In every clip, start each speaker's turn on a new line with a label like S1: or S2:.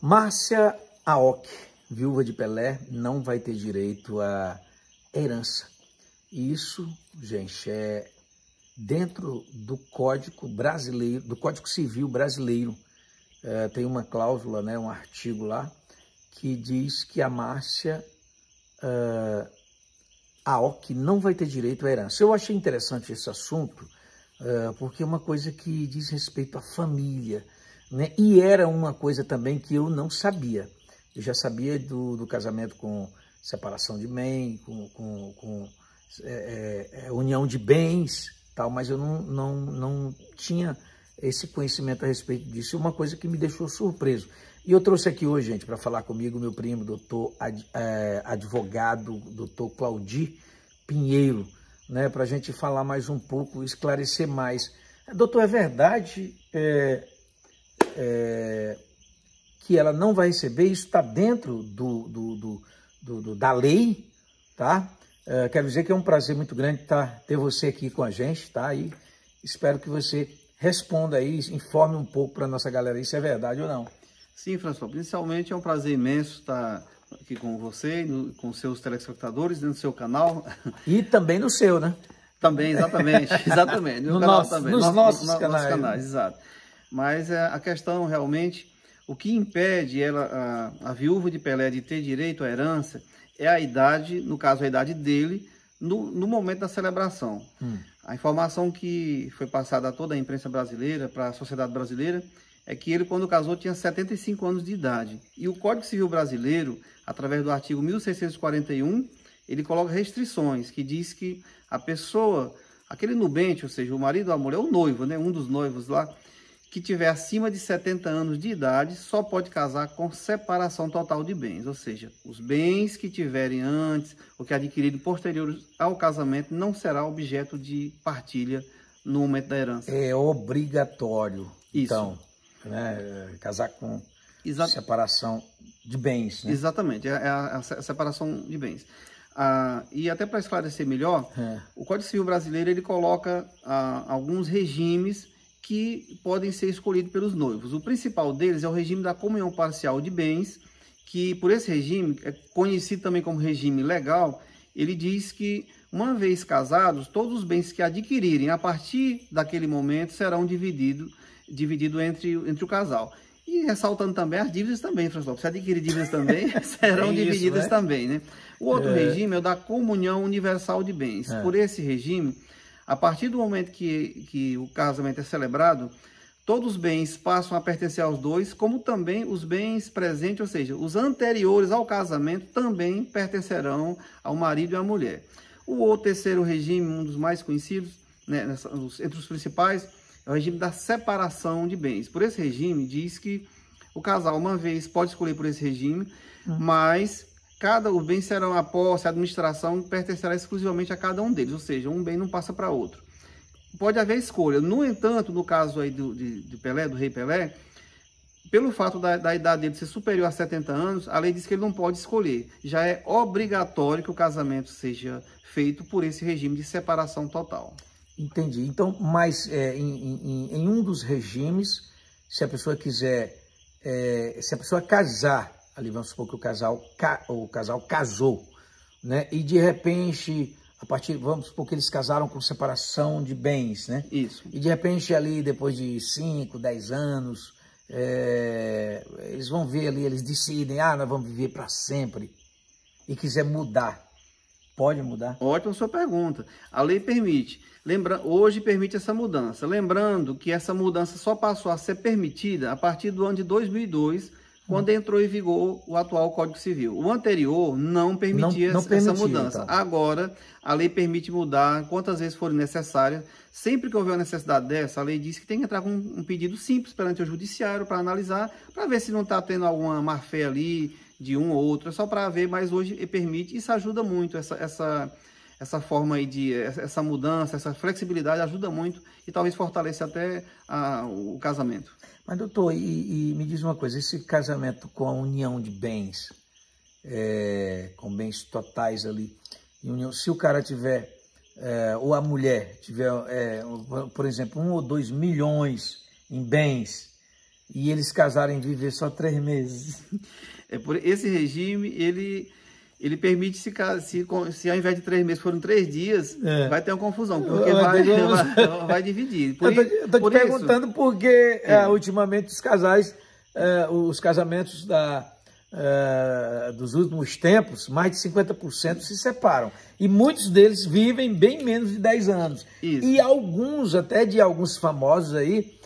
S1: Márcia Aoki, viúva de Pelé, não vai ter direito à herança. Isso, gente, é dentro do Código Brasileiro, do Código Civil Brasileiro. Tem uma cláusula, né, um artigo lá, que diz que a Márcia Aoki não vai ter direito à herança. Eu achei interessante esse assunto, porque é uma coisa que diz respeito à família, né? E era uma coisa também que eu não sabia. Eu já sabia do casamento com separação de bens, com união de bens, tal, mas eu não tinha esse conhecimento a respeito disso. Uma coisa que me deixou surpreso. E eu trouxe aqui hoje, gente, para falar comigo, meu primo, doutor advogado, doutor Claudir Pinheiro, né, para a gente falar mais um pouco, esclarecer mais. Doutor, é verdade que ela não vai receber? Isso está dentro da lei, tá? Quero dizer que é um prazer muito grande ter você aqui com a gente, tá? E espero que você responda aí, informe um pouco para a nossa galera se é verdade ou não.
S2: Sim, François, inicialmente é um prazer imenso estar aqui com você, com seus telespectadores, dentro do seu canal.
S1: E também no seu, né?
S2: Também, exatamente, exatamente.
S1: No canal também. Nos nossos canais.
S2: Exato. Mas a questão realmente, o que impede a viúva de Pelé de ter direito à herança é a idade, no caso a idade dele, no momento da celebração. A informação que foi passada a toda a imprensa brasileira, para a sociedade brasileira, é que ele, quando casou, tinha 75 anos de idade. E o Código Civil Brasileiro, através do artigo 1641, ele coloca restrições, que diz que a pessoa, aquele nubente, ou seja, o marido ou a mulher, o noivo, né, um dos noivos lá, que tiver acima de 70 anos de idade, só pode casar com separação total de bens. Ou seja, os bens que tiverem antes ou que adquirido posterior ao casamento não será objeto de partilha no momento da herança. É
S1: obrigatório,
S2: isso.
S1: Então, né, casar com separação de bens. Né?
S2: Exatamente, é a separação de bens. E até para esclarecer melhor, o Código Civil Brasileiro ele coloca alguns regimes que podem ser escolhidos pelos noivos. O principal deles é o regime da comunhão parcial de bens, que por esse regime, é conhecido também como regime legal, ele diz que, uma vez casados, todos os bens que adquirirem a partir daquele momento serão divididos entre o casal. E ressaltando também as dívidas também, François, se adquirir dívidas também, serão divididas, né? Também, né? O outro regime é o da comunhão universal de bens. Por esse regime, a partir do momento que o casamento é celebrado, todos os bens passam a pertencer aos dois, como também os bens presentes, ou seja, os anteriores ao casamento também pertencerão ao marido e à mulher. O terceiro regime, um dos mais conhecidos, né, entre os principais, é o regime da separação de bens. Por esse regime, diz que o casal, uma vez, pode escolher por esse regime, mas os bens serão a posse, a administração pertencerá exclusivamente a cada um deles, ou seja, um bem não passa para outro. Pode haver escolha. No entanto, no caso aí de Pelé, do rei Pelé, pelo fato da idade dele ser superior a 70 anos, a lei diz que ele não pode escolher. Já é obrigatório que o casamento seja feito por esse regime de separação total.
S1: Entendi. Então, mas em um dos regimes, se a pessoa quiser, se a pessoa casar, ali vamos supor que o casal casou, né? E de repente, vamos supor que eles casaram com separação de bens, né?
S2: Isso.
S1: E de repente ali, depois de 5, 10 anos, eles vão ver ali, eles decidem, nós vamos viver para sempre, e quiser mudar, pode mudar?
S2: Ótima sua pergunta. A lei permite. Hoje permite essa mudança. Lembrando que essa mudança só passou a ser permitida a partir do ano de 2002, quando entrou em vigor o atual Código Civil. O anterior não permitia essa mudança. Então. Agora, a lei permite mudar quantas vezes forem necessárias. Sempre que houver necessidade dessa, a lei diz que tem que entrar com um pedido simples perante o judiciário para analisar, para ver se não está tendo alguma má-fé ali de um ou outro. É só para ver, mas hoje permite. Isso ajuda muito, essa forma aí essa mudança, essa flexibilidade ajuda muito e talvez fortaleça até o casamento.
S1: Mas, doutor, e me diz uma coisa, esse casamento com a união de bens, com bens totais ali, se o cara tiver, ou a mulher tiver, por exemplo, 1 ou 2 milhões em bens, e eles casarem viver só 3 meses.
S2: Por esse regime, ele permite se ao invés de 3 meses foram 3 dias, vai ter uma confusão, porque vai dividir.
S1: Eu estou te perguntando porque ultimamente os casamentos dos últimos tempos, mais de 50% se separam. E muitos deles vivem bem menos de 10 anos.
S2: Isso.
S1: E alguns, até de alguns famosos aí,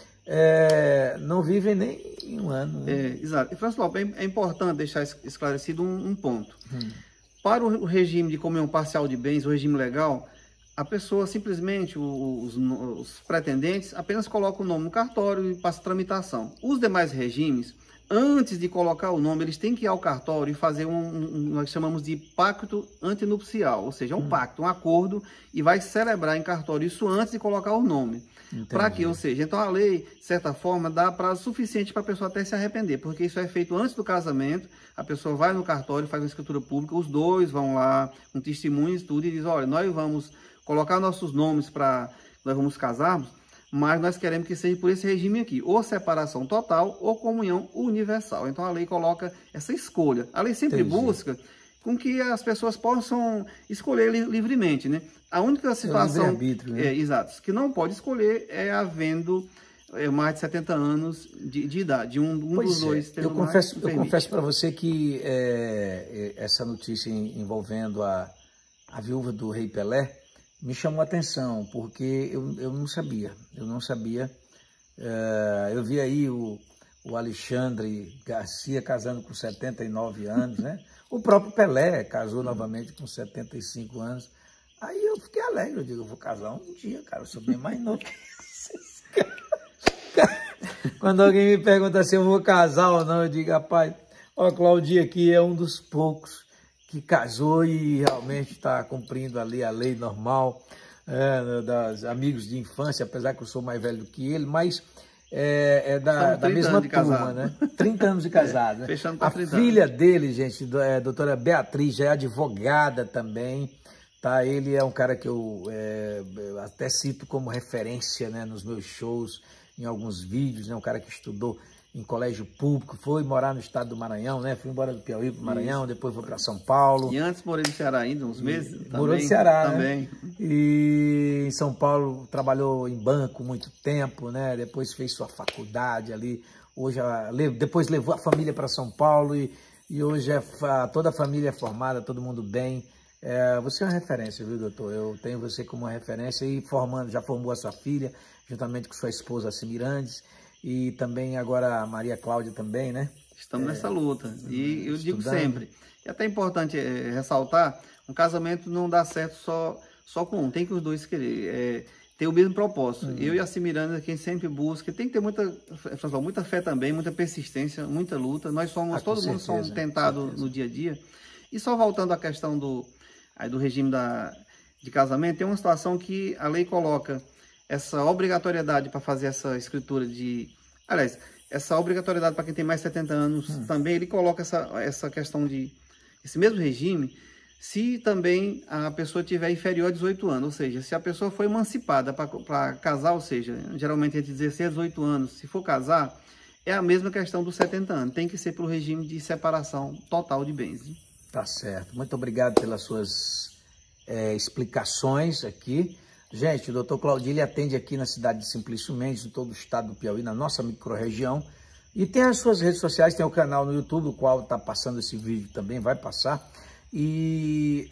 S1: não vivem nem 1 ano. Né?
S2: Exato. E, François, é importante deixar esclarecido um ponto. Para o regime de comunhão parcial de bens, o regime legal, a pessoa simplesmente, os pretendentes, apenas colocam o nome no cartório e passa a tramitação. Os demais regimes, antes de colocar o nome, eles têm que ir ao cartório e fazer nós chamamos de pacto antinupcial, ou seja, um pacto, um acordo, e vai celebrar em cartório isso antes de colocar o nome. Para quê? Ou seja, então a lei, de certa forma, dá prazo suficiente para a pessoa até se arrepender, porque isso é feito antes do casamento, a pessoa vai no cartório, faz uma escritura pública, os dois vão lá, com testemunhos e tudo, e diz, olha, nós vamos colocar nossos nomes nós vamos casarmos, mas nós queremos que seja por esse regime aqui, ou separação total ou comunhão universal. Então a lei coloca essa escolha. A lei sempre busca com que as pessoas possam escolher livremente, né? A única situação
S1: né?
S2: Exato, que não pode escolher é havendo mais de 70 anos de idade, um dos dois.
S1: Eu confesso para você que essa notícia envolvendo a viúva do rei Pelé me chamou a atenção, porque eu não sabia. Eu vi aí o Alexandre Garcia casando com 79 anos, né? O próprio Pelé casou novamente com 75 anos. Aí eu fiquei alegre, eu digo, eu vou casar um dia, cara, eu sou bem mais novo que esses caras. Quando alguém me pergunta se eu vou casar ou não, eu digo, rapaz, ó, Claudinho aqui é um dos poucos que casou e realmente está cumprindo ali a lei normal dos amigos de infância, apesar que eu sou mais velho do que ele, mas da mesma turma, né? 30 anos de casado. Né?
S2: Fechando para 30
S1: filha
S2: anos.
S1: dele, gente, a doutora Beatriz, já é advogada também, tá? Ele é um cara que eu até cito como referência, né, nos meus shows, em alguns vídeos, né? Um cara que estudou em colégio público, foi morar no estado do Maranhão, né? Fui embora do Piauí para o Maranhão, depois foi para São Paulo.
S2: E antes morei no Ceará ainda, uns meses.
S1: Morou no Ceará,
S2: também.
S1: Né? E em São Paulo trabalhou em banco muito tempo, né? Depois fez sua faculdade ali. Hoje, depois levou a família para São Paulo e hoje toda a família é formada, todo mundo bem. Você é uma referência, viu, doutor? Eu tenho você como uma referência e já formou a sua filha, juntamente com sua esposa, Cimirandes. E também agora a Maria Cláudia também, né?
S2: Estamos nessa luta. E eu digo sempre, e até é importante ressaltar, um casamento não dá certo só com um, tem que os dois querer, ter o mesmo propósito. Eu e a Cimiranda, quem sempre busca, tem que ter muita fé também, muita persistência, muita luta. Nós todo mundo somos tentados no dia a dia. E só voltando à questão do regime de casamento, tem uma situação que a lei coloca essa obrigatoriedade para fazer essa escritura aliás, essa obrigatoriedade para quem tem mais de 70 anos também, ele coloca essa questão esse mesmo regime, se também a pessoa tiver inferior a 18 anos, ou seja, se a pessoa foi emancipada para casar, ou seja, geralmente entre 16 e 18 anos, se for casar, é a mesma questão dos 70 anos, tem que ser para o regime de separação total de bens.
S1: Tá certo, muito obrigado pelas suas explicações aqui. Gente, o doutor Claudinho, ele atende aqui na cidade de Simplício Mendes, em todo o estado do Piauí, na nossa microrregião. E tem as suas redes sociais, tem o canal no YouTube, o qual está passando esse vídeo também, vai passar. E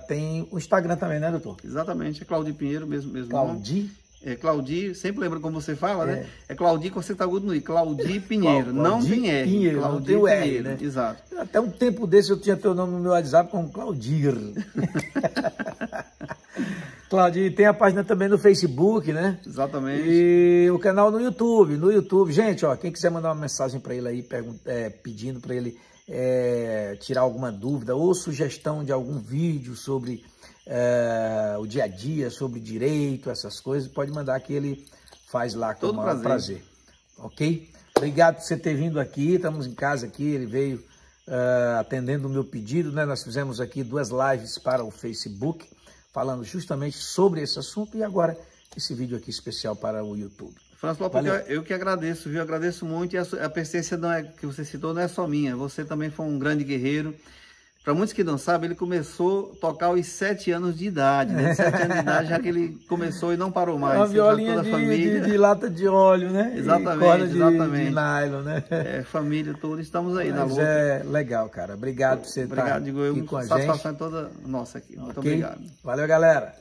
S1: tem o Instagram também, né, doutor?
S2: Exatamente, é Claudio Pinheiro, mesmo
S1: Claudio?
S2: nome. Claudio, sempre lembra como você fala, né? É Claudio com você tá agudo no i, Claudio Pinheiro, não tem R.
S1: Pinheiro, não tem o R, né?
S2: Exato.
S1: Até um tempo desse eu tinha teu nome no meu WhatsApp como Claudir. Claudinho, tem a página também no Facebook, né?
S2: Exatamente.
S1: E o canal no YouTube. No YouTube, gente, ó, quem quiser mandar uma mensagem para ele aí, pedindo para ele tirar alguma dúvida ou sugestão de algum vídeo sobre o dia a dia, sobre direito, essas coisas, pode mandar que ele faz lá com o maior prazer. Ok? Obrigado por você ter vindo aqui, estamos em casa aqui, ele veio atendendo o meu pedido, né? Nós fizemos aqui 2 lives para o Facebook, falando justamente sobre esse assunto e agora esse vídeo aqui especial para o YouTube.
S2: Franço Lopes, eu que agradeço, viu? Agradeço muito, e a persistência que você citou não é só minha, você também foi um grande guerreiro. Para muitos que não sabem, ele começou a tocar aos 7 anos de idade, né? 7 anos de idade, já que ele começou e não parou mais.
S1: Uma violinha de lata de óleo, né?
S2: Exatamente,
S1: exatamente. De nylon, né?
S2: Família toda, estamos aí na luta.
S1: É legal, cara. Obrigado por você estar aqui com a gente.
S2: Satisfação é toda nossa aqui. Muito obrigado.
S1: Valeu, galera.